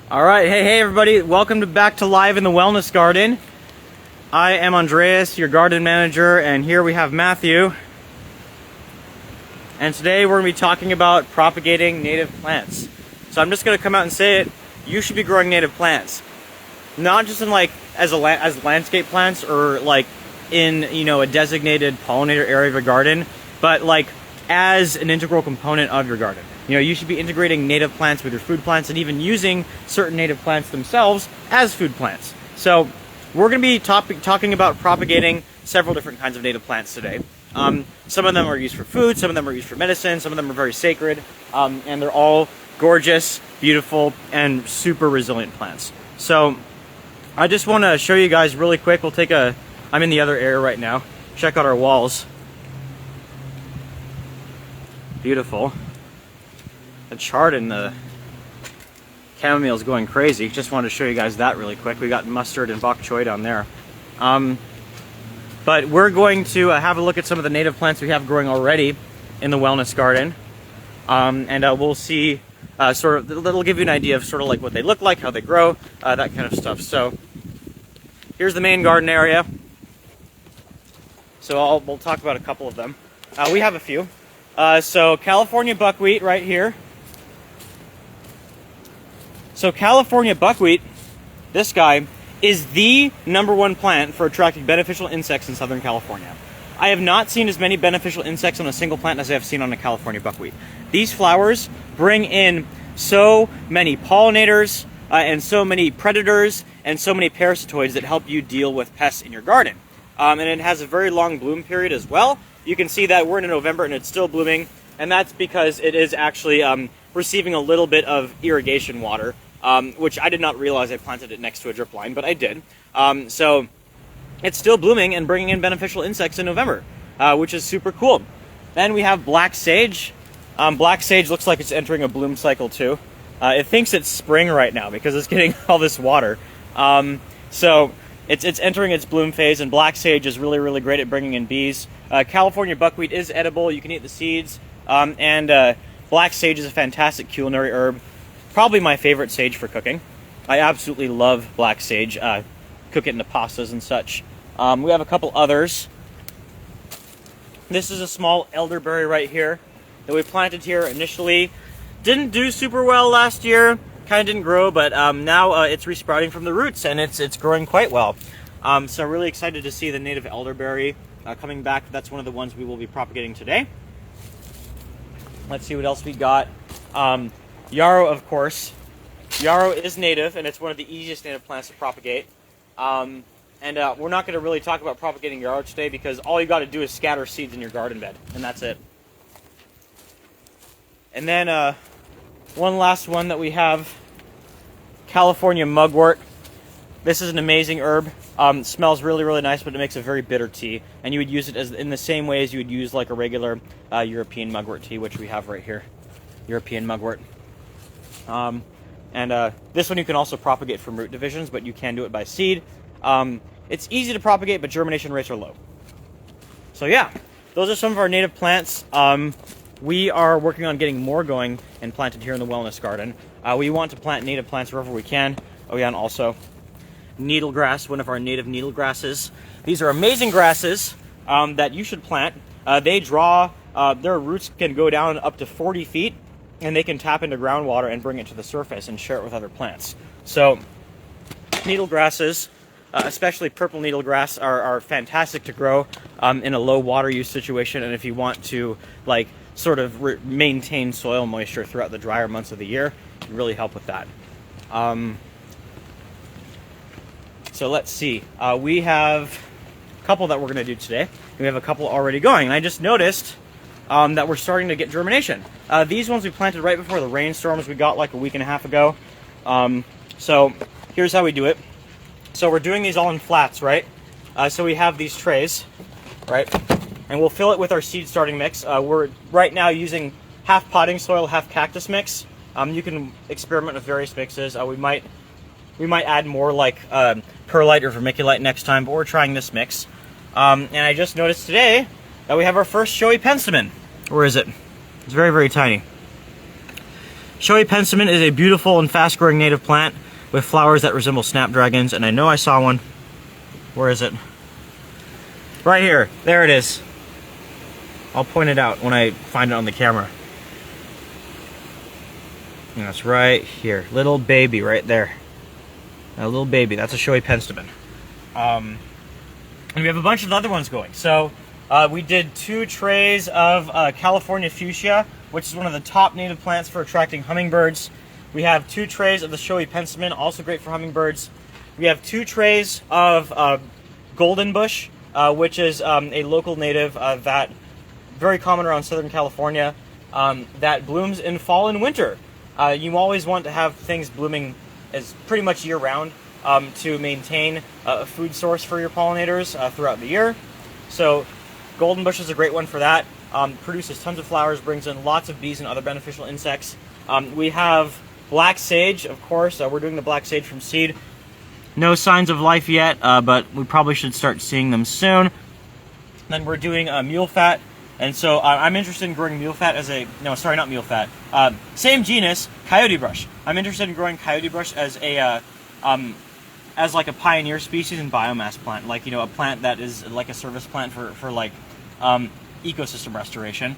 All right, hey everybody, welcome back to Live in the Wellness Garden. I am Andreas, your garden manager, and here we have Matthew. And today we're going to be talking about propagating native plants. So I'm just going to come out and say it, you should be growing native plants. Not just in as landscape plants or in, a designated pollinator area of your garden, but as an integral component of your garden. You should be integrating native plants with your food plants and even using certain native plants themselves as food plants. So we're going to be talking about propagating several different kinds of native plants today. Some of them are used for food, some of them are used for medicine, some of them are very sacred, and they're all gorgeous, beautiful, and super resilient plants. So I just want to show you guys really quick. I'm in the other area right now. Check out our walls. Beautiful. The chard and the chamomile is going crazy. Just wanted to show you guys that really quick. We got mustard and bok choy down there. But we're going to have a look at some of the native plants we have growing already in the wellness garden. And we'll see it'll give you an idea of what they look like, how they grow, that kind of stuff. So here's the main garden area. So we'll talk about a couple of them. We have a few. So California buckwheat right here. So California buckwheat, this guy, is the #1 plant for attracting beneficial insects in Southern California. I have not seen as many beneficial insects on a single plant as I have seen on a California buckwheat. These flowers bring in so many pollinators and so many predators and so many parasitoids that help you deal with pests in your garden. And it has a very long bloom period as well. You can see that we're in November and it's still blooming, and that's because it is actually receiving a little bit of irrigation water, which I did not realize. I planted it next to a drip line, but I did. So it's still blooming and bringing in beneficial insects in November, which is super cool. Then we have black sage. Black sage looks like it's entering a bloom cycle too. It thinks it's spring right now because it's getting all this water. So it's entering its bloom phase, and black sage is really, really great at bringing in bees. California buckwheat is edible. You can eat the seeds. And black sage is a fantastic culinary herb. Probably my favorite sage for cooking. I absolutely love black sage. Cook it into pastas and such. We have a couple others. This is a small elderberry right here that we planted here initially. Didn't do super well last year. Kind of didn't grow, but now it's resprouting from the roots, and it's growing quite well. So really excited to see the native elderberry coming back. That's one of the ones we will be propagating today. Let's see what else we got. Yarrow, of course. Yarrow is native, and it's one of the easiest native plants to propagate. And we're not going to really talk about propagating yarrow today because all you got to do is scatter seeds in your garden bed, and that's it. And then one last one that we have, California mugwort. This is an amazing herb. Smells really, really nice, but it makes a very bitter tea. And you would use it in the same way as you would use a regular European mugwort tea, which we have right here. European mugwort. This one you can also propagate from root divisions, but you can do it by seed. It's easy to propagate, but germination rates are low. So yeah, those are some of our native plants. We are working on getting more going and planted here in the wellness garden. We want to plant native plants wherever we can. Oh yeah, and also needlegrass, one of our native needle grasses. These are amazing grasses that you should plant. They draw, their roots can go down up to 40 feet, and they can tap into groundwater and bring it to the surface and share it with other plants. So needle grasses, especially purple needlegrass, are fantastic to grow in a low water use situation, and if you want to maintain soil moisture throughout the drier months of the year, it can really help with that. So let's see. We have a couple that we're going to do today. We have a couple already going, and I just noticed that we're starting to get germination. These ones we planted right before the rainstorms we got a week and a half ago. So here's how we do it. So we're doing these all in flats, right? So we have these trays, right? And we'll fill it with our seed starting mix. We're right now using half potting soil, half cactus mix. You can experiment with various mixes. We might add more perlite or vermiculite next time, but we're trying this mix. And I just noticed today that we have our first showy penstemon. Where is it? It's very, very tiny. Shoei penstemon is a beautiful and fast-growing native plant with flowers that resemble snapdragons, and I know I saw one. Where is it? Right here. There it is. I'll point it out when I find it on the camera. And that's right here. Little baby right there. A little baby. That's a Shoei penstemon. And we have a bunch of other ones going. So we did 2 trays of California fuchsia, which is one of the top native plants for attracting hummingbirds. We have 2 trays of the Shoei penstemon, also great for hummingbirds. We have 2 trays of golden bush, which is a local native that very common around Southern California, that blooms in fall and winter. You always want to have things blooming as pretty much year-round to maintain a food source for your pollinators throughout the year. So golden bush is a great one for that. Produces tons of flowers, brings in lots of bees and other beneficial insects. We have black sage, of course. We're doing the black sage from seed. No signs of life yet, but we probably should start seeing them soon. Then we're doing mule fat. And so I'm interested in growing mule fat as a, no, sorry, not mule fat. Same genus, coyote brush. I'm interested in growing coyote brush as a, as like a pioneer species and biomass plant, like, you know, a plant that is like a service plant for like ecosystem restoration.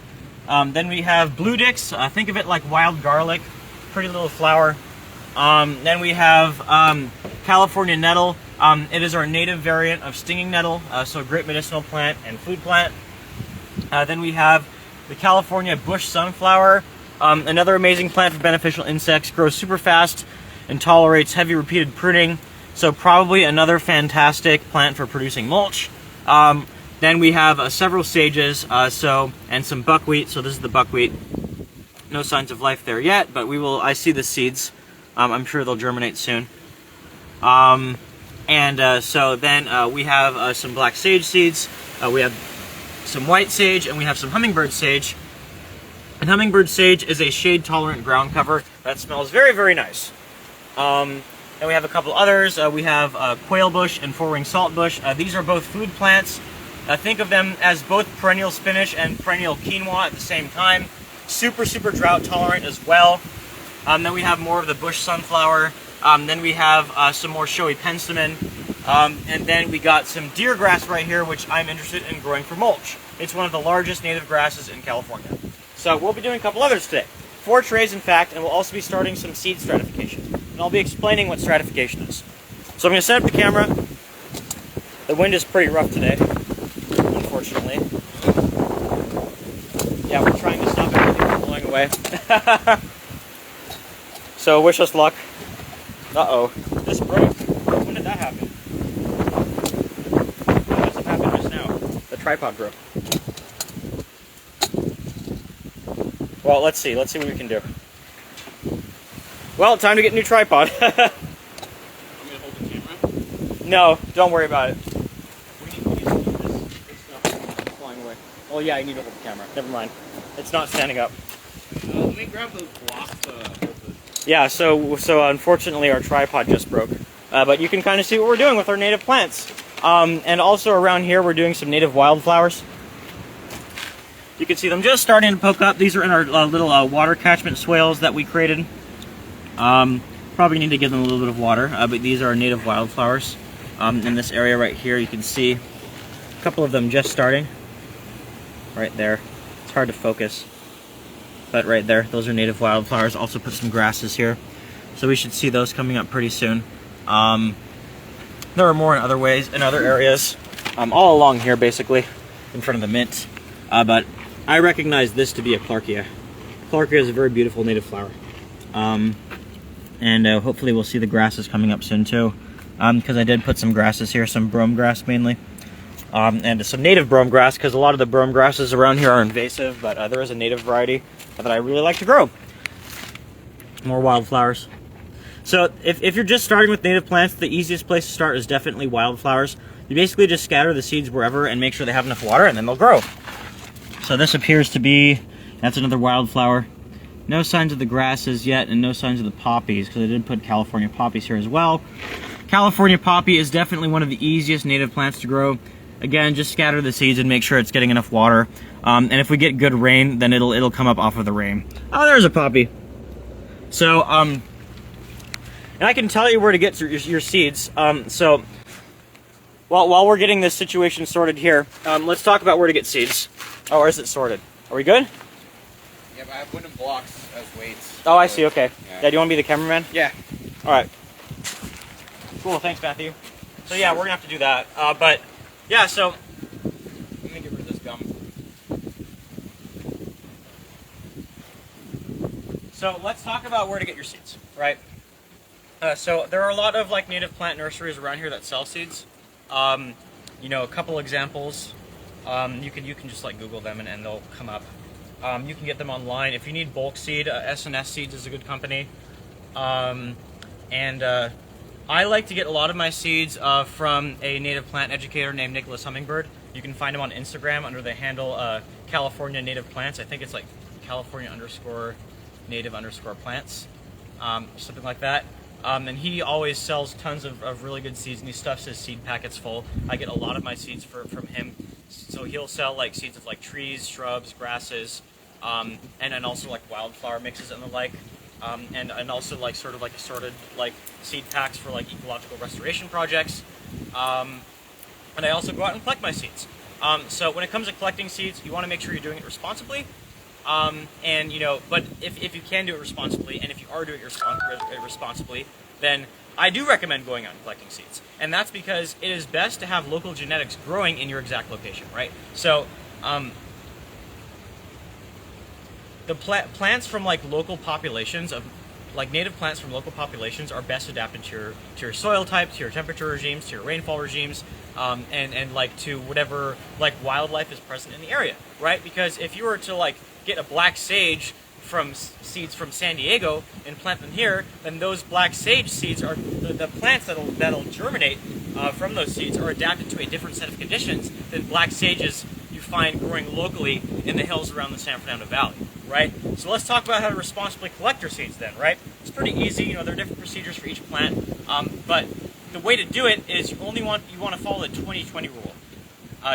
Then we have blue dicks. Think of it like wild garlic, pretty little flower. Then we have California nettle. It is our native variant of stinging nettle, so a great medicinal plant and food plant. Then we have the California bush sunflower, another amazing plant for beneficial insects, grows super fast and tolerates heavy repeated pruning, so probably another fantastic plant for producing mulch. Then we have several sages, and some buckwheat, so this is the buckwheat. No signs of life there yet, but I see the seeds. I'm sure they'll germinate soon. So then we have some black sage seeds, we have some white sage, and we have some hummingbird sage. And hummingbird sage is a shade-tolerant ground cover that smells very, very nice. Then we have a couple others. We have quail bush and four-ring saltbush. These are both food plants. Think of them as both perennial spinach and perennial quinoa at the same time. Super, super drought tolerant as well. Then we have more of the bush sunflower. Then we have some more Shoei penstemon. And then we got some deer grass right here, which I'm interested in growing for mulch. It's one of the largest native grasses in California. So we'll be doing a couple others today. 4 trays, in fact, and we'll also be starting some seed stratification. And I'll be explaining what stratification is. So I'm going to set up the camera. The wind is pretty rough today, unfortunately. Yeah, we're trying to stop everything from blowing away. So wish us luck. Uh-oh, this broke. When did that happen? That must have happened just now. The tripod broke. Well, let's see what we can do. Well, time to get a new tripod. I'm gonna hold the camera? No, don't worry about it. We need to move this stuff flying away. Oh yeah, I need to hold the camera. Never mind. It's not standing up. Let me grab those blocks. Yeah, so unfortunately our tripod just broke. But you can kind of see what we're doing with our native plants. And also around here we're doing some native wildflowers. You can see them just starting to poke up. These are in our little water catchment swales that we created. Probably need to give them a little bit of water, but these are native wildflowers. In this area right here, you can see a couple of them just starting. Right there. It's hard to focus. But right there, those are native wildflowers. Also put some grasses here. So we should see those coming up pretty soon. There are more in other ways, in other areas. All along here, basically, in front of the mint. But I recognize this to be a Clarkia. Clarkia is a very beautiful native flower. And hopefully we'll see the grasses coming up soon too. Because I did put some grasses here, some brome grass mainly. And some native brome grass, because a lot of the brome grasses around here are invasive, but there is a native variety that I really like to grow. More wildflowers. So if you're just starting with native plants, the easiest place to start is definitely wildflowers. You basically just scatter the seeds wherever and make sure they have enough water, and then they'll grow. So this appears to be, that's another wildflower. No signs of the grasses yet, and no signs of the poppies, because I did put California poppies here as well. California poppy is definitely one of the easiest native plants to grow. Again, just scatter the seeds and make sure it's getting enough water. And if we get good rain, then it'll come up off of the rain. Oh, there's a poppy. So, and I can tell you where to get your seeds. So, while we're getting this situation sorted here, let's talk about where to get seeds. Oh, or is it sorted? Are we good? Yeah, but I have wooden blocks as weights. Oh, I see. Okay. Yeah. Yeah. Do you want to be the cameraman? Yeah. All right. Cool. Thanks, Matthew. So yeah, we're gonna have to do that. But yeah, so let me get rid of this gum. So let's talk about where to get your seeds, right? So there are a lot of like native plant nurseries around here that sell seeds. You know, a couple examples. You can just like Google them and they'll come up. You can get them online. If you need bulk seed, S&S Seeds is a good company. I like to get a lot of my seeds from a native plant educator named Nicholas Hummingbird. You can find him on Instagram under the handle California Native Plants. I think it's like California_native_plants, something like that. And he always sells tons of really good seeds, and he stuffs his seed packets full. I get a lot of my seeds from him. So he'll sell like seeds of like trees, shrubs, grasses, and then also like wildflower mixes and the like. And also like sort of like assorted like seed packs for like ecological restoration projects. And I also go out and collect my seeds. So when it comes to collecting seeds, you want to make sure you're doing it responsibly. And you know, but if you can do it responsibly, and if you are doing it responsibly, then I do recommend going out and collecting seeds. And that's because it is best to have local genetics growing in your exact location, right? So the plants from like local populations of like native plants from local populations are best adapted to your soil type, to your temperature regimes, to your rainfall regimes, and like to whatever like wildlife is present in the area, right? Because if you were to like get a black sage from seeds from San Diego and plant them here, then those black sage seeds are the plants that'll germinate from those seeds are adapted to a different set of conditions than black sages you find growing locally in the hills around the San Fernando Valley, right? So let's talk about how to responsibly collect your seeds then, right? It's pretty easy. You know, there are different procedures for each plant, but the way to do it is you want to follow the 20-20 rule.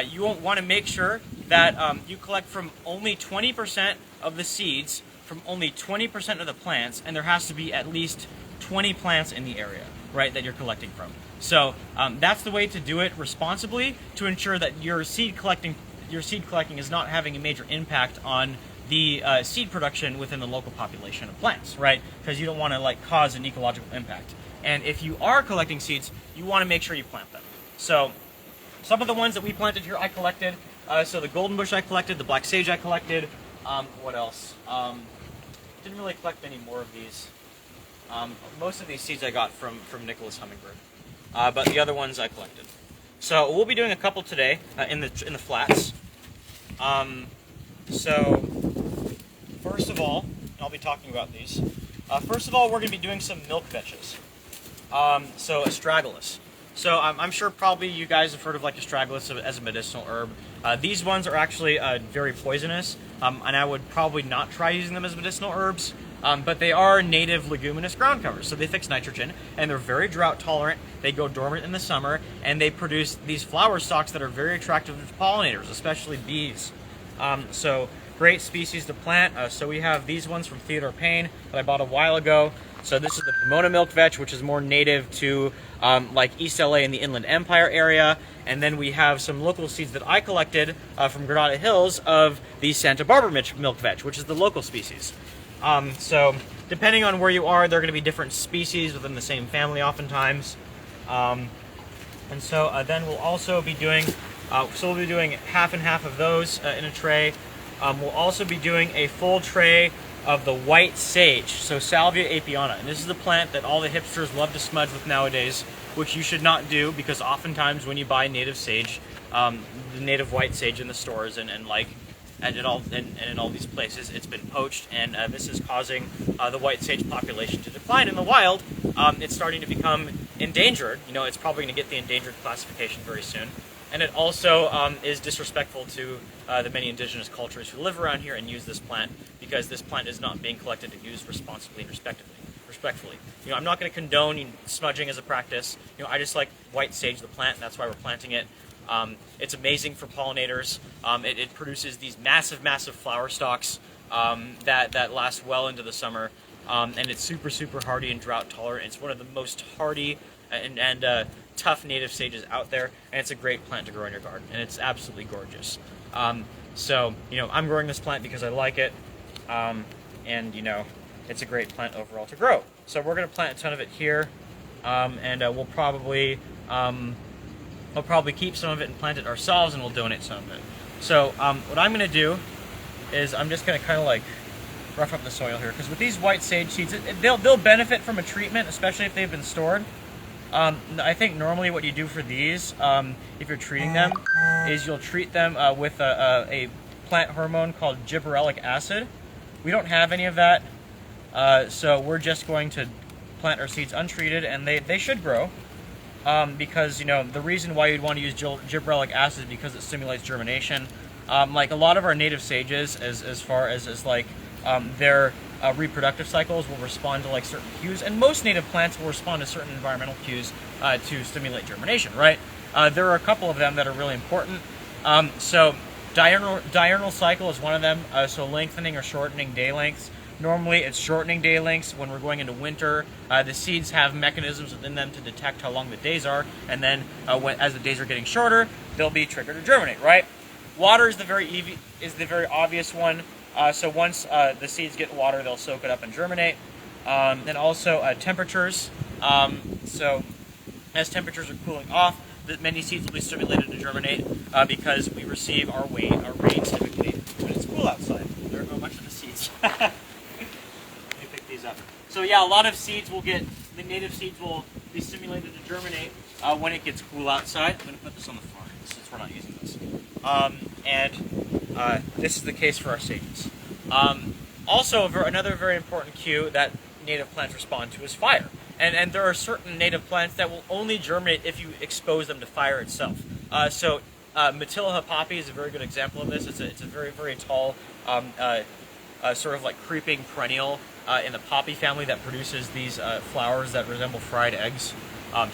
You want to make sure that you collect from only 20% of the seeds from only 20% of the plants, and there has to be at least 20 plants in the area, right, that you're collecting from. So that's the way to do it responsibly to ensure that your seed collecting is not having a major impact on the seed production within the local population of plants, right? Because you don't want to like cause an ecological impact. And if you are collecting seeds, you want to make sure you plant them. So some of the ones that we planted here, I collected. So the golden bush I collected, the black sage I collected. What else? Didn't really collect many more of these. Most of these seeds I got from Nicholas Hummingbird, but the other ones I collected. So we'll be doing a couple today in the flats. So first of all, I'll be talking about these. First of all, we're going to be doing some milk vetches. So astragalus. So I'm sure probably you guys have heard of like astragalus as a medicinal herb. These ones are actually very poisonous, and I would probably not try using them as medicinal herbs. But they are native leguminous ground covers, so they fix nitrogen, and they're very drought tolerant. They go dormant in the summer, and they produce these flower stalks that are very attractive to pollinators, especially bees. So great species to plant. So we have these ones from Theodore Payne that I bought a while ago. So this is the Pomona milk vetch, which is more native to like East LA and the Inland Empire area. And then we have some local seeds that I collected from Granada Hills of the Santa Barbara milk vetch, which is the local species. So depending on where you are, there are going to be different species within the same family oftentimes. And so then we'll also be doing, we'll be doing half and half of those in a tray. We'll also be doing a full tray of the white sage, so Salvia apiana. And this is the plant that all the hipsters love to smudge with nowadays, which you should not do, because oftentimes when you buy native sage, the native white sage in the stores and in all these places, it's been poached, and this is causing the white sage population to decline in the wild. It's starting to become endangered. You know, it's probably going to get the endangered classification very soon. And it also is disrespectful to the many indigenous cultures who live around here and use this plant, because this plant is not being collected and used responsibly and respectfully. You know, I'm not going to condone smudging as a practice. You know, I just like white sage, the plant, and that's why we're planting it. It's amazing for pollinators. It produces these massive flower stalks that last well into the summer. and it's super, super hardy and drought tolerant. It's one of the most hardy and tough native sages out there, and it's a great plant to grow in your garden, and it's absolutely gorgeous. So, you know, I'm growing this plant because I like it, and, you know, it's a great plant overall to grow. So we're going to plant a ton of it here, and we'll probably keep some of it and plant it ourselves, and we'll donate some of it. So what I'm going to do is I'm just going to kind of like rough up the soil here, because with these white sage seeds, they'll benefit from a treatment, especially if they've been stored. I think normally what you do for these, if you're treating them, is you'll treat them with a plant hormone called gibberellic acid. We don't have any of that, so we're just going to plant our seeds untreated, and they should grow. Because, you know, the reason why you'd want to use gibberellic acid is because it stimulates germination. Like a lot of our native sages, as far as like their reproductive cycles will respond to like certain cues, and most native plants will respond to certain environmental cues to stimulate germination, right? There are a couple of them that are really important. So diurnal cycle is one of them, so lengthening or shortening day lengths. Normally it's shortening day lengths when we're going into winter. The seeds have mechanisms within them to detect how long the days are, and then as the days are getting shorter, they'll be triggered to germinate, right? Water is the very obvious one. So once the seeds get water, they'll soak it up and germinate. And also temperatures. So as temperatures are cooling off, many seeds will be stimulated to germinate because we receive our rains typically when it's cool outside. There go a bunch of the seeds. Let me pick these up. So yeah, a lot of seeds the native seeds will be stimulated to germinate when it gets cool outside. I'm going to put this on the floor since we're not using this. This is the case for our sages. Also, another very important cue that native plants respond to is fire. And there are certain native plants that will only germinate if you expose them to fire itself. Matilija poppy is a very good example of this. It's a very, very tall, sort of like creeping perennial in the poppy family that produces these flowers that resemble fried eggs.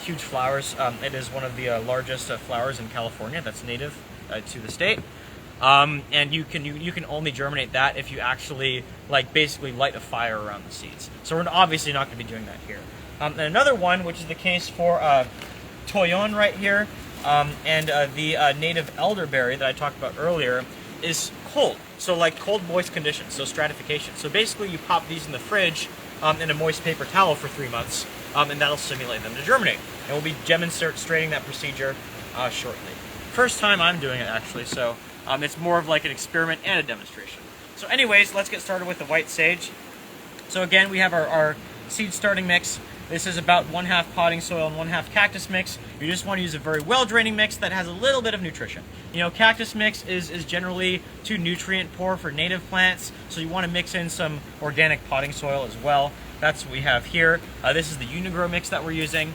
Huge flowers. It is one of the largest flowers in California that's native to the state. And you can only germinate that if you actually basically light a fire around the seeds. So we're obviously not going to be doing that here. And another one, which is the case for Toyon right here, and the native elderberry that I talked about earlier, is cold. So like cold, moist conditions, so stratification. So basically you pop these in the fridge in a moist paper towel for 3 months, and that'll stimulate them to germinate. And we'll be demonstrating that procedure shortly. First time I'm doing it actually, so it's more of like an experiment and a demonstration. So anyways, let's get started with the white sage. So again, we have our seed starting mix. This is about 1/2 potting soil and 1/2 cactus mix. You just want to use a very well-draining mix that has a little bit of nutrition. You know, cactus mix is generally too nutrient poor for native plants, so you want to mix in some organic potting soil as well. That's what we have here. This is the Unigrow mix that we're using.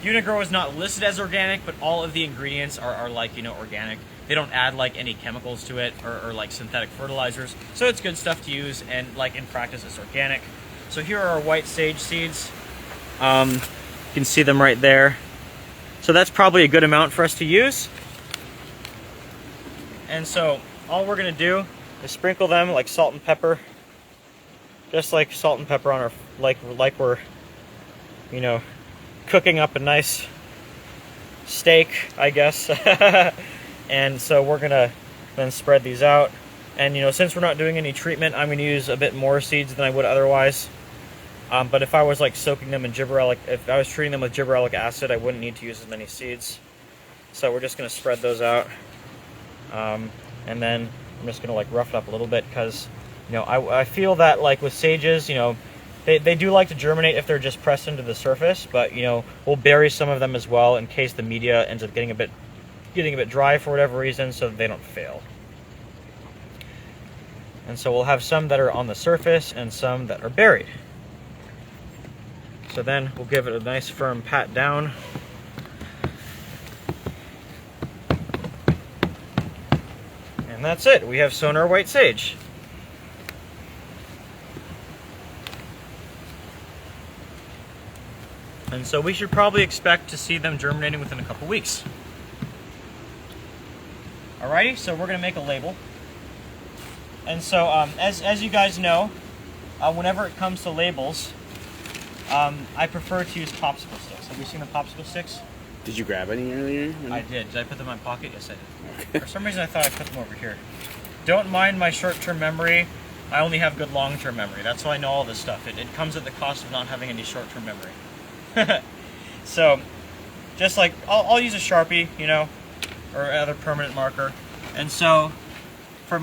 Unigrow is not listed as organic, but all of the ingredients are like, you know, organic. They don't add like any chemicals to it or like synthetic fertilizers. So it's good stuff to use, and like in practice it's organic. So here are our white sage seeds. You can see them right there. So that's probably a good amount for us to use. And so all we're gonna do is sprinkle them like salt and pepper. Just like salt and pepper on our, like we're, you know, cooking up a nice steak, I guess. And so we're gonna then spread these out. And you know, since we're not doing any treatment, I'm gonna use a bit more seeds than I would otherwise. But if I was like soaking them in if I was treating them with gibberellic acid, I wouldn't need to use as many seeds. So we're just gonna spread those out. And then I'm just gonna like rough it up a little bit, because you know, I feel that like with sages, you know, they do like to germinate if they're just pressed into the surface, but you know, we'll bury some of them as well in case the media ends up getting a bit dry for whatever reason, so that they don't fail. And so we'll have some that are on the surface and some that are buried. So then we'll give it a nice firm pat down. And that's it. We have sown our white sage. And so we should probably expect to see them germinating within a couple weeks. Alrighty, so we're going to make a label. And so as you guys know, whenever it comes to labels, I prefer to use popsicle sticks. Have you seen the popsicle sticks? Did you grab any earlier? I did. Did I put them in my pocket? Yes, I did. Okay. For some reason, I thought I put them over here. Don't mind my short-term memory. I only have good long-term memory. That's why I know all this stuff. It comes at the cost of not having any short-term memory. So, just like, I'll use a Sharpie, you know, or other permanent marker. And so, for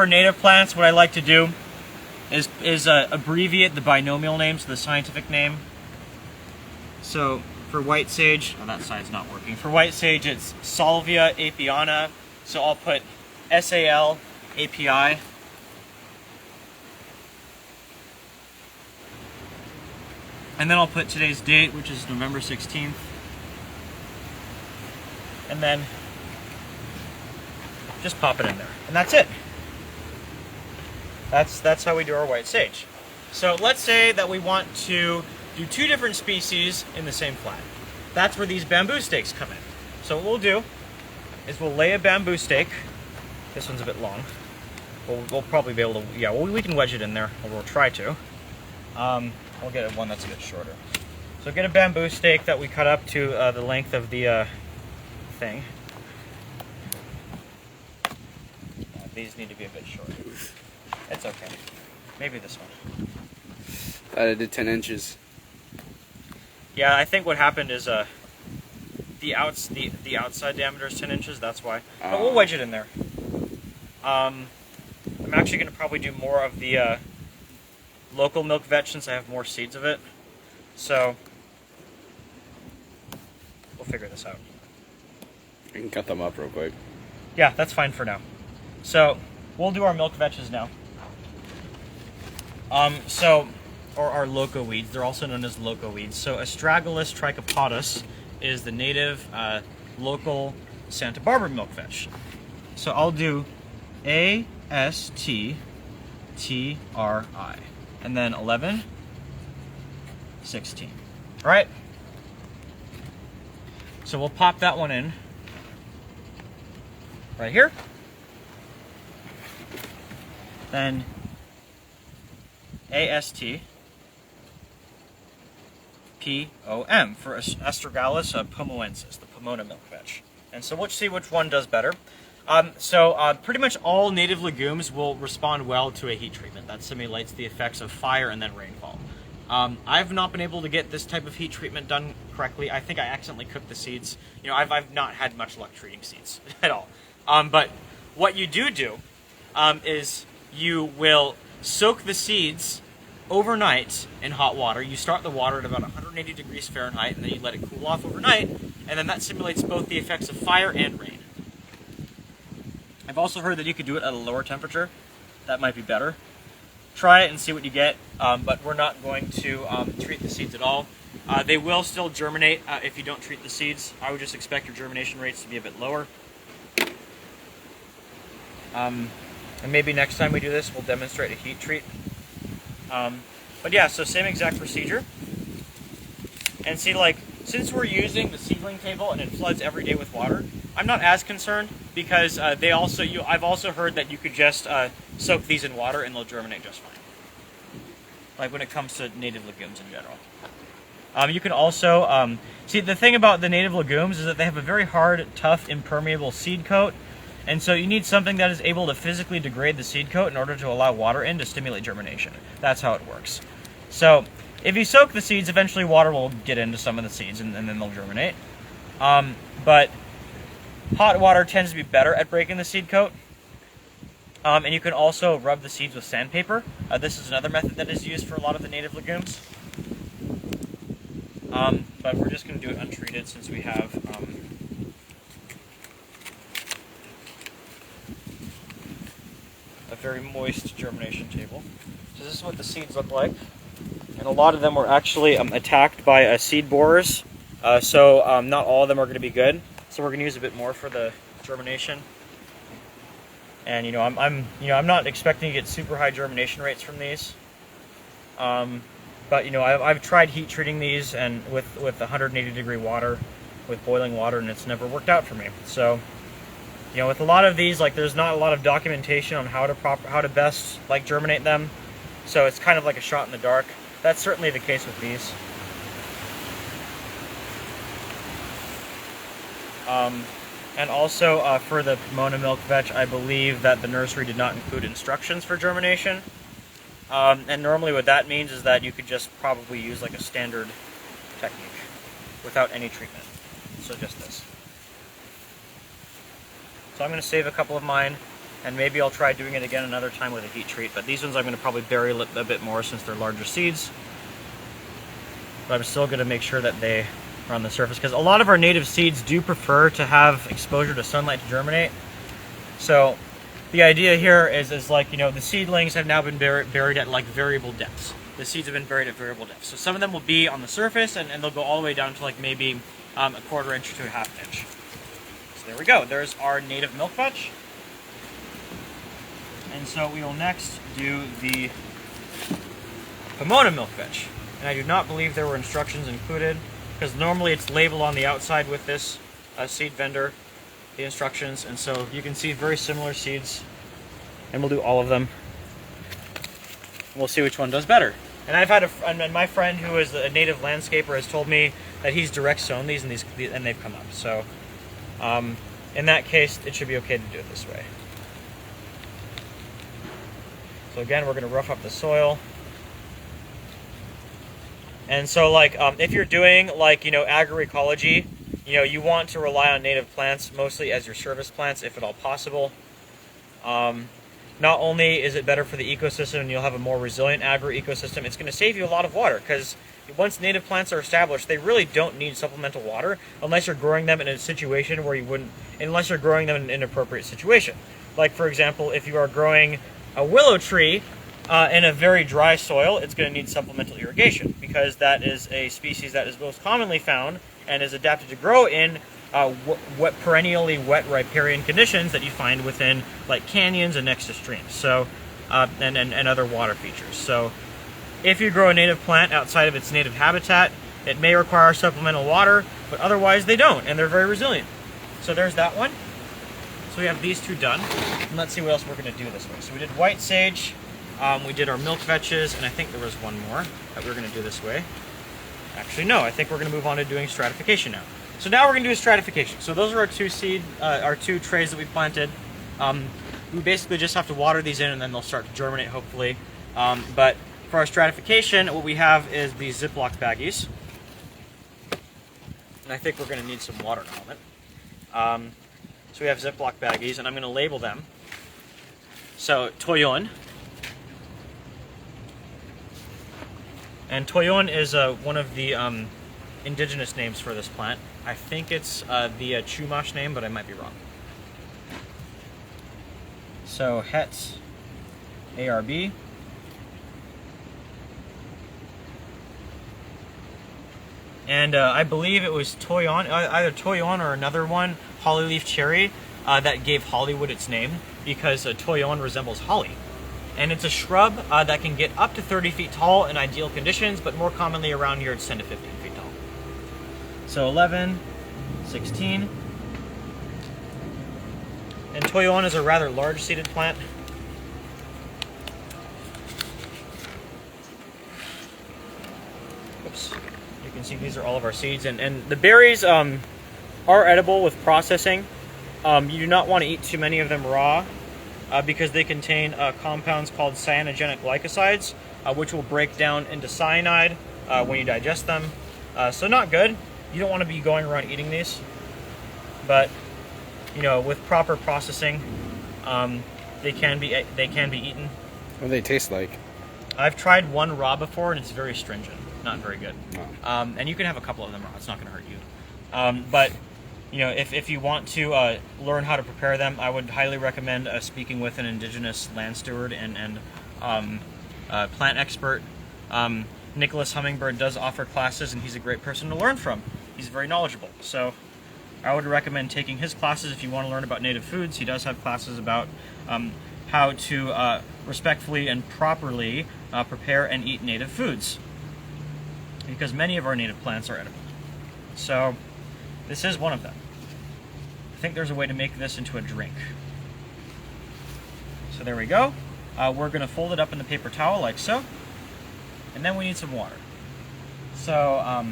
native plants, what I like to do is abbreviate the binomial name, so the scientific name. So, for white sage, oh, that side's not working. For white sage, it's Salvia apiana. So I'll put SAL API. And then I'll put today's date, which is November 16th. And then just pop it in there. And that's it. That's how we do our white sage. So let's say that we want to do 2 different species in the same plant. That's where these bamboo stakes come in. So what we'll do is we'll lay a bamboo stake. This one's a bit long. We'll probably be able to, yeah, we can wedge it in there, or we'll try to. We'll get one that's a bit shorter. So get a bamboo stake that we cut up to the length of the thing. These need to be a bit shorter. It's okay. Maybe this one. I did 10 inches. Yeah, I think what happened is the outside diameter is 10 inches. That's why. But we'll wedge it in there. I'm actually going to probably do more of the local milk vetch since I have more seeds of it. So we'll figure this out. I can cut them up real quick. Yeah, that's fine for now. So we'll do our milk vetches now. Or our loco weeds. They're also known as loco weeds. So Astragalus trichopotus is the native local Santa Barbara milk vetch. So I'll do ASTTRI. And then 11, 16. All right? So we'll pop that one in right here. Then ASTPOM for Astragalus pomoensis, the Pomona milk vetch. And so we'll see which one does better. Pretty much all native legumes will respond well to a heat treatment that simulates the effects of fire and then rainfall. I've not been able to get this type of heat treatment done correctly. I think I accidentally cooked the seeds. You know, I've not had much luck treating seeds at all. But what you do is you will soak the seeds overnight in hot water. You start the water at about 180 degrees Fahrenheit, and then you let it cool off overnight, and then that simulates both the effects of fire and rain. I've also heard that you could do it at a lower temperature. That might be better. Try it and see what you get, but we're not going to treat the seeds at all. They will still germinate if you don't treat the seeds. I would just expect your germination rates to be a bit lower. And maybe next time we do this, we'll demonstrate a heat treat. But yeah, so same exact procedure. And see, like, since we're using the seedling table and it floods every day with water, I'm not as concerned because I've also heard that you could just soak these in water and they'll germinate just fine. Like when it comes to native legumes in general. You can also, see, the thing about the native legumes is that they have a very hard, tough, impermeable seed coat. And so you need something that is able to physically degrade the seed coat in order to allow water in to stimulate germination. That's how it works. So if you soak the seeds, eventually water will get into some of the seeds and then they'll germinate. But hot water tends to be better at breaking the seed coat. And you can also rub the seeds with sandpaper. This is another method that is used for a lot of the native legumes. But we're just going to do it untreated since we have a very moist germination table. So this is what the seeds look like. And a lot of them were actually attacked by seed borers. So not all of them are going to be good. So we're going to use a bit more for the germination. And I'm not expecting to get super high germination rates from these. But I've tried heat treating these and with 180 degree water, with boiling water, and it's never worked out for me. So with a lot of these, like, there's not a lot of documentation on how to best germinate them. So it's kind of like a shot in the dark. That's certainly the case with these. And also for the Pomona milk vetch, I believe that the nursery did not include instructions for germination. And normally what that means is that you could just probably use like a standard technique without any treatment. So just this. So I'm going to save a couple of mine, and maybe I'll try doing it again another time with a heat treat. But these ones I'm going to probably bury a bit more since they're larger seeds. But I'm still going to make sure that they are on the surface, because a lot of our native seeds do prefer to have exposure to sunlight to germinate. So the idea here is like, you know, the seedlings have now been buried at like variable depths. The seeds have been buried at variable depths. So some of them will be on the surface, and they'll go all the way down to like maybe a quarter inch to a half inch. So there we go. There's our native milk vetch. And so we will next do the Pomona milk vetch. And I do not believe there were instructions included, because normally it's labeled on the outside with this seed vendor, the instructions. And so you can see very similar seeds, and we'll do all of them. We'll see which one does better. And I've had and my friend who is a native landscaper has told me that he's direct sown these, and they've come up. So in that case, it should be okay to do it this way. So again, we're going to rough up the soil. And so, like, if you're doing, like, you know, agroecology, you know, you want to rely on native plants mostly as your service plants, if at all possible. Not only is it better for the ecosystem and you'll have a more resilient agro-ecosystem, it's going to save you a lot of water, because once native plants are established, they really don't need supplemental water unless you're growing them in a situation where you wouldn't, unless you're growing them in an inappropriate situation. Like, for example, if you are growing a willow tree in a very dry soil, it's going to need supplemental irrigation, because that is a species that is most commonly found and is adapted to grow in perennially wet riparian conditions that you find within like canyons and next to streams, so and other water features. So if you grow a native plant outside of its native habitat, it may require supplemental water, but otherwise they don't, and they're very resilient. So there's that one. So we have these two done, and let's see what else we're going to do this way. So we did white sage, we did our milk vetches, and I think there was one more that we were going to do this way. Actually, no, I think we're going to move on to doing stratification now. So now we're going to do a stratification. So those are our two trays that we planted. We basically just have to water these in, and then they'll start to germinate, hopefully. But for our stratification, what we have is these Ziploc baggies. And I think we're going to need some water in a moment. So we have Ziploc baggies, and I'm going to label them. So Toyon. And Toyon is one of the indigenous names for this plant. I think it's the Chumash name, but I might be wrong. So Het ARB. And I believe it was Toyon, either Toyon or another one, Hollyleaf Cherry, that gave Hollywood its name, because Toyon resembles holly. And it's a shrub that can get up to 30 feet tall in ideal conditions, but more commonly around here it's 10 to 15 feet tall. So 11, 16. And Toyon is a rather large seeded plant. Oops. You can see these are all of our seeds. And the berries are edible with processing. You do not want to eat too many of them raw, because they contain compounds called cyanogenic glycosides, which will break down into cyanide when you digest them. So not good. You don't want to be going around eating these. But, you know, with proper processing, they can be eaten. What do they taste like? I've tried one raw before, and it's very stringent. Not very good. Oh. And you can have a couple of them raw. It's not going to hurt you. But you know, if you want to learn how to prepare them, I would highly recommend speaking with an indigenous land steward and plant expert. Nicholas Hummingbird does offer classes, and he's a great person to learn from. He's very knowledgeable. So I would recommend taking his classes if you want to learn about native foods. He does have classes about how to respectfully and properly prepare and eat native foods, because many of our native plants are edible. So this is one of them. I think there's a way to make this into a drink. So there we go. we're going to fold it up in the paper towel like so, and then we need some water. So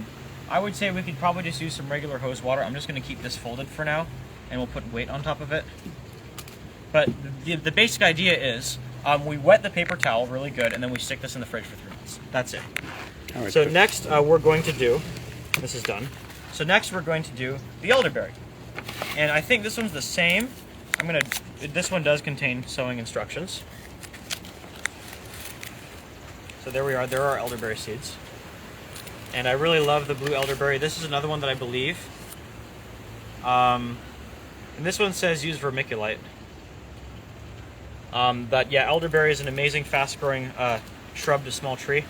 I would say we could probably just use some regular hose water. I'm just going to keep this folded for now, and we'll put weight on top of it. But the basic idea is we wet the paper towel really good, and then we stick this in the fridge for 3 months. That's it. All right, So next we're going to do, this is done. So next we're going to do the elderberry. And I think this one's the same. This one does contain sewing instructions. So there we are, there are elderberry seeds. And I really love the blue elderberry. This is another one that I believe. And this one says use vermiculite. But yeah, elderberry is an amazing fast-growing shrub to small tree.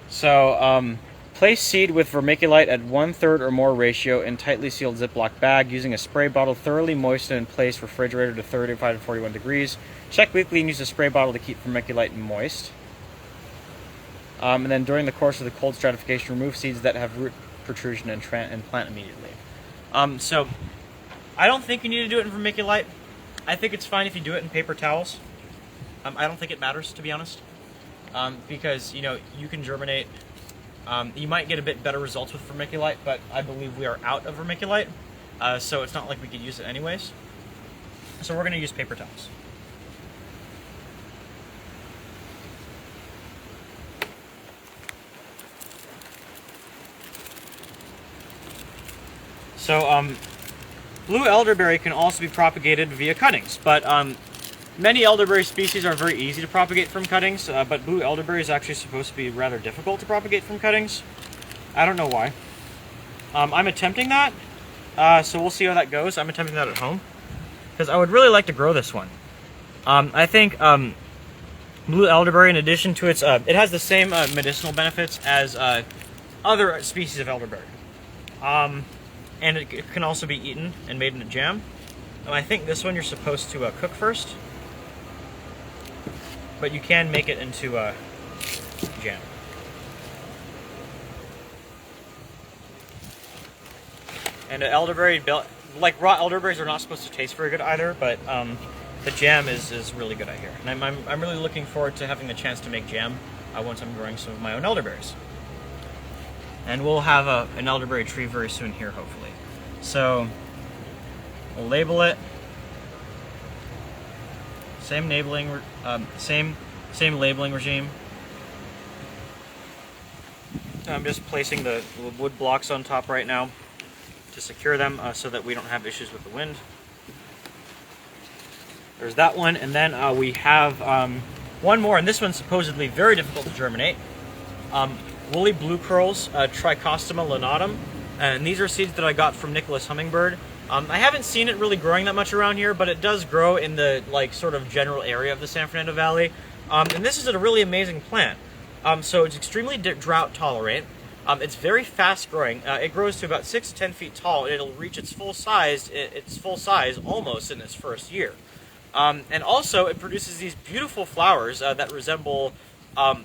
So place seed with vermiculite at 1/3 or more ratio in tightly sealed Ziploc bag using a spray bottle thoroughly moistened and placed refrigerator to 35 to 41 degrees. Check weekly and use a spray bottle to keep vermiculite moist. And then during the course of the cold stratification, remove seeds that have root protrusion and plant immediately. So I don't think you need to do it in vermiculite. I think it's fine if you do it in paper towels. I don't think it matters, to be honest, because you can germinate. You might get a bit better results with vermiculite, but I believe we are out of vermiculite, so it's not like we could use it anyways. So we're going to use paper towels. So blue elderberry can also be propagated via cuttings, but many elderberry species are very easy to propagate from cuttings, but blue elderberry is actually supposed to be rather difficult to propagate from cuttings. I don't know why. I'm attempting that, so we'll see how that goes. I'm attempting that at home, because I would really like to grow this one. I think blue elderberry, in addition to its, it has the same medicinal benefits as other species of elderberry. And it can also be eaten and made into jam. And I think this one you're supposed to cook first, but you can make it into jam. And elderberry, like raw elderberries, are not supposed to taste very good either, but the jam is really good, I hear. And I'm really looking forward to having the chance to make jam once I'm growing some of my own elderberries. And we'll have an elderberry tree very soon here, hopefully. So we'll label it. Same labeling, same labeling regime. I'm just placing the wood blocks on top right now to secure them so that we don't have issues with the wind. There's that one, and then we have one more, and this one's supposedly very difficult to germinate. Woolly blue curls, Trichostoma lanatum, and these are seeds that I got from Nicholas Hummingbird. I haven't seen it really growing that much around here, but it does grow in the sort of general area of the San Fernando Valley. And this is a really amazing plant. So it's extremely drought tolerant. It's very fast growing. It grows to about 6 to 10 feet tall, and it'll reach its full size almost in its first year. And also, it produces these beautiful flowers that resemble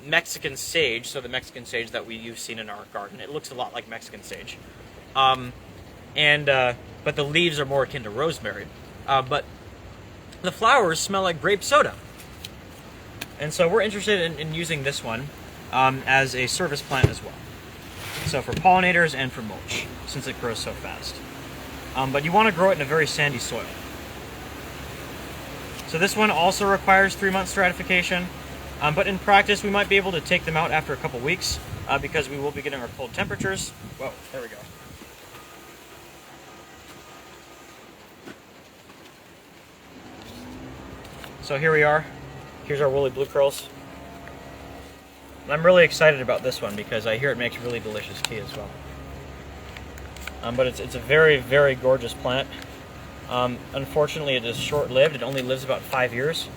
Mexican sage, so the Mexican sage that you've seen in our garden. It looks a lot like Mexican sage. But the leaves are more akin to rosemary. But the flowers smell like grape soda. And so we're interested in using this one as a service plant as well. So for pollinators and for mulch, since it grows so fast. But you want to grow it in a very sandy soil. So this one also requires 3-month stratification. But in practice, we might be able to take them out after a couple weeks because we will be getting our cold temperatures. Whoa, there we go. So here we are. Here's our woolly blue curls. And I'm really excited about this one because I hear it makes really delicious tea as well. But it's a very, very gorgeous plant. Unfortunately, it is short-lived. It only lives about 5 years.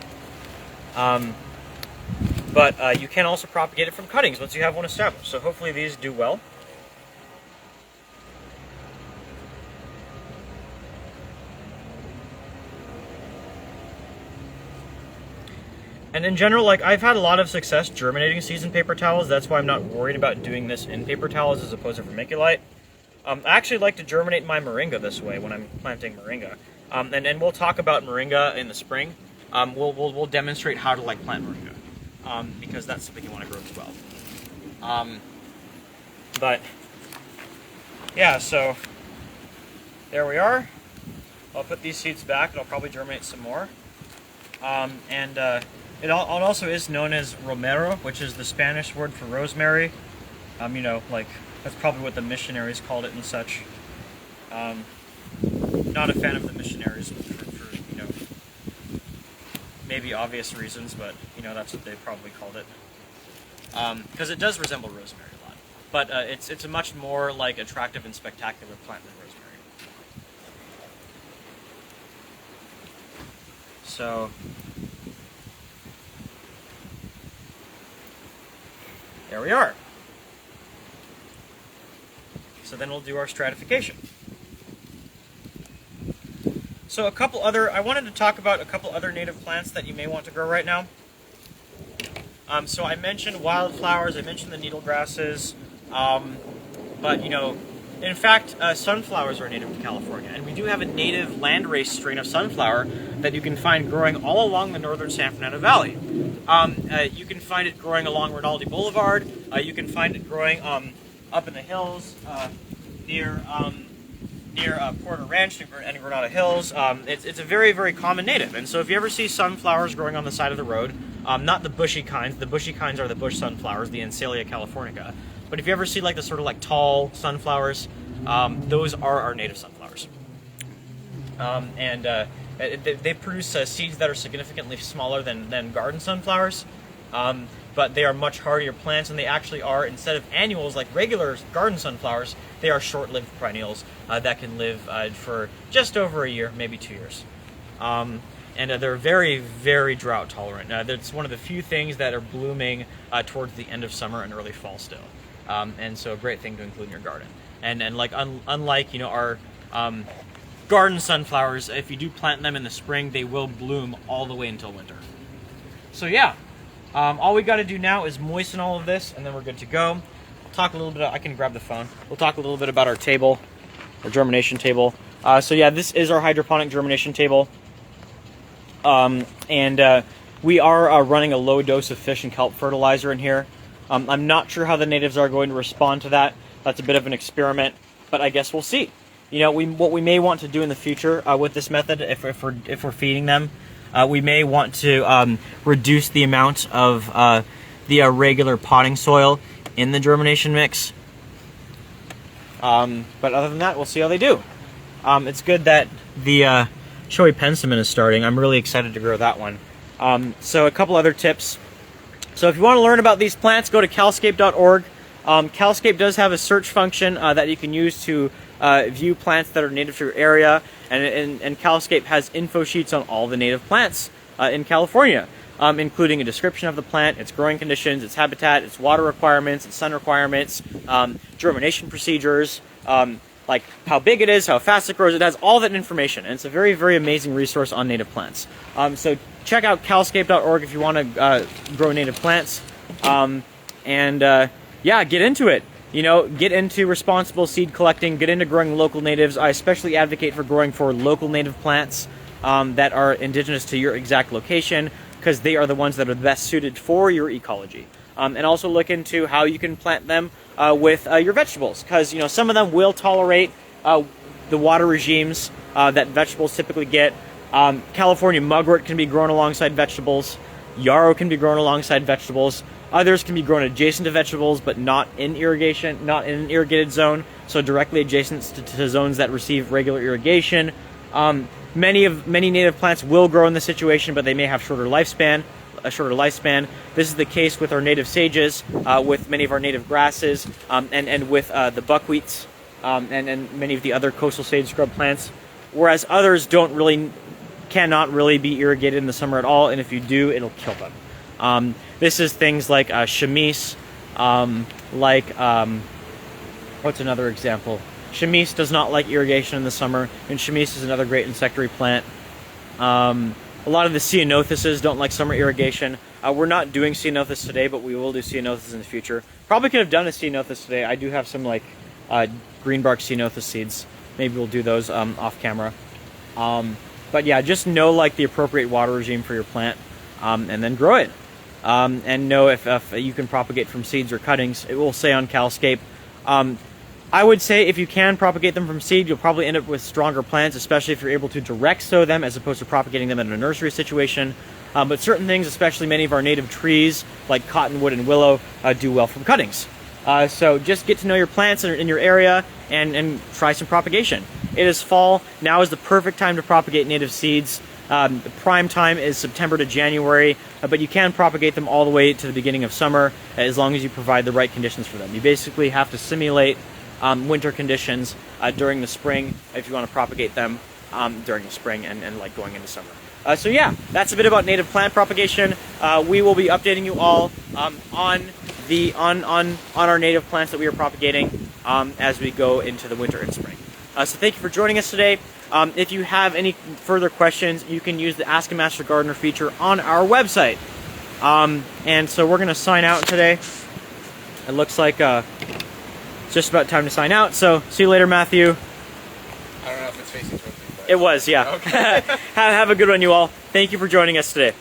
But you can also propagate it from cuttings once you have one established. So hopefully these do well. And in general, I've had a lot of success germinating seeds in paper towels. That's why I'm not worried about doing this in paper towels as opposed to vermiculite. I actually like to germinate my moringa this way when I'm planting moringa. And we'll talk about moringa in the spring. we'll demonstrate how to like plant moringa, because that's something you want to grow as well. But yeah, so there we are. I'll put these seeds back, and I'll probably germinate some more. It also is known as romero, which is the Spanish word for rosemary. You know, like, that's probably what the missionaries called it and such. Not a fan of the missionaries for you know, maybe obvious reasons, but, you know, that's what they probably called it. Because it does resemble rosemary a lot. But it's a much more, like, attractive and spectacular plant than rosemary. So there we are. So then we'll do our stratification. So I wanted to talk about a couple other native plants that you may want to grow right now. So I mentioned wildflowers, I mentioned the needle grasses, but you know, in fact, sunflowers are native to California, and we do have a native landrace strain of sunflower that you can find growing all along the northern San Fernando Valley. You can find it growing along Rinaldi Boulevard. You can find it growing up in the hills near Porter Ranch and Granada Hills. It's a very, very common native, and so if you ever see sunflowers growing on the side of the road, not the bushy kinds are the bush sunflowers, the Ansalia californica. But if you ever see like the sort of like tall sunflowers, those are our native sunflowers. They produce seeds that are significantly smaller than garden sunflowers, but they are much hardier plants, and they actually are, instead of annuals like regular garden sunflowers, they are short-lived perennials that can live for just over a year, maybe 2 years. And they're very, very drought tolerant. It's one of the few things that are blooming towards the end of summer and early fall still. And so a great thing to include in your garden. And like unlike, you know, our garden sunflowers, if you do plant them in the spring, they will bloom all the way until winter. So yeah, all we got to do now is moisten all of this, and then we're good to go. I'll talk a little bit. I can grab the phone. We'll talk a little bit about our table, our germination table. So yeah, this is our hydroponic germination table. We are running a low dose of fish and kelp fertilizer in here. I'm not sure how the natives are going to respond to that. That's a bit of an experiment, but I guess we'll see. You know, what we may want to do in the future with this method, if we're feeding them, we may want to reduce the amount of the regular potting soil in the germination mix. But other than that, we'll see how they do. It's good that the Shoei Penstemon is starting. I'm really excited to grow that one. So a couple other tips. So if you want to learn about these plants, go to calscape.org. Calscape does have a search function that you can use to view plants that are native to your area, and Calscape has info sheets on all the native plants in California, including a description of the plant, its growing conditions, its habitat, its water requirements, its sun requirements, germination procedures, like how big it is, how fast it grows. It has all that information, and it's a very, very amazing resource on native plants. So check out calscape.org if you want to grow native plants, yeah, get into it. You know, get into responsible seed collecting, get into growing local natives. I especially advocate for growing for local native plants that are indigenous to your exact location, because they are the ones that are best suited for your ecology. And also look into how you can plant them with your vegetables, because, you know, some of them will tolerate the water regimes that vegetables typically get. California mugwort can be grown alongside vegetables. Yarrow can be grown alongside vegetables. Others can be grown adjacent to vegetables, but not in irrigation, not in an irrigated zone, so directly adjacent to zones that receive regular irrigation. Many native plants will grow in this situation, but they may have a shorter lifespan. This is the case with our native sages, with many of our native grasses, and with the buckwheats, and many of the other coastal sage scrub plants. Whereas others cannot really be irrigated in the summer at all, and if you do, it'll kill them. This is things like chamise, what's another example? Chamise does not like irrigation in the summer, and chamise is another great insectary plant. A lot of the ceanothuses don't like summer irrigation. We're not doing ceanothus today, but we will do ceanothus in the future. Probably could have done a ceanothus today. I do have some green bark ceanothus seeds. Maybe we'll do those off camera. But yeah, just know like the appropriate water regime for your plant, and then grow it. And know if you can propagate from seeds or cuttings. It will say on Calscape. I would say if you can propagate them from seed, you'll probably end up with stronger plants, especially if you're able to direct sow them as opposed to propagating them in a nursery situation. But certain things, especially many of our native trees like cottonwood and willow, do well from cuttings. So just get to know your plants in your area and try some propagation. It is fall. Now is the perfect time to propagate native seeds. The prime time is September to January, but you can propagate them all the way to the beginning of summer as long as you provide the right conditions for them. You basically have to simulate winter conditions during the spring if you want to propagate them during the spring and like going into summer. So yeah, that's a bit about native plant propagation. We will be updating you all on our native plants that we are propagating as we go into the winter and spring. So thank you for joining us today. If you have any further questions, you can use the Ask a Master Gardener feature on our website. And so we're going to sign out today. It looks like it's just about time to sign out. So see you later, Matthew. I don't know if it's facing towards me, but... It was, yeah. Okay. Have a good one, you all. Thank you for joining us today.